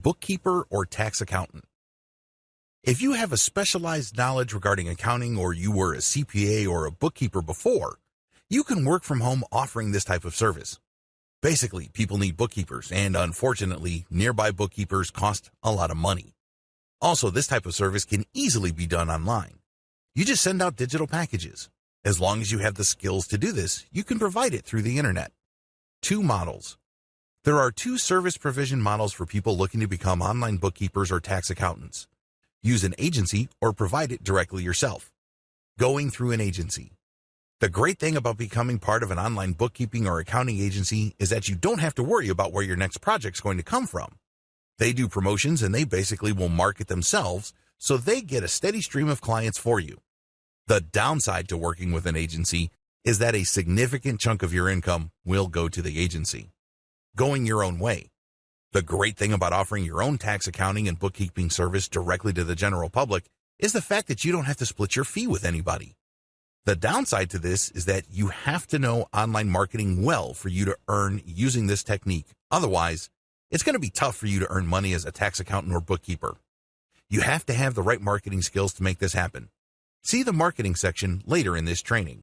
bookkeeper or tax accountant. If you have a specialized knowledge regarding accounting or you were a CPA or a bookkeeper before, you can work from home offering this type of service. Basically, people need bookkeepers, and unfortunately, nearby bookkeepers cost a lot of money. Also, this type of service can easily be done online. You just send out digital packages. As long as you have the skills to do this, you can provide it through the internet. 2 models. There are 2 service provision models for people looking to become online bookkeepers or tax accountants. Use an agency or provide it directly yourself. Going through an agency. The great thing about becoming part of an online bookkeeping or accounting agency is that you don't have to worry about where your next project's going to come from. They do promotions and they basically will market themselves, so they get a steady stream of clients for you. The downside to working with an agency is that a significant chunk of your income will go to the agency. Going your own way. The great thing about offering your own tax accounting and bookkeeping service directly to the general public is the fact that you don't have to split your fee with anybody. The downside to this is that you have to know online marketing well for you to earn using this technique. Otherwise, it's going to be tough for you to earn money as a tax accountant or bookkeeper. You have to have the right marketing skills to make this happen. See the marketing section later in this training.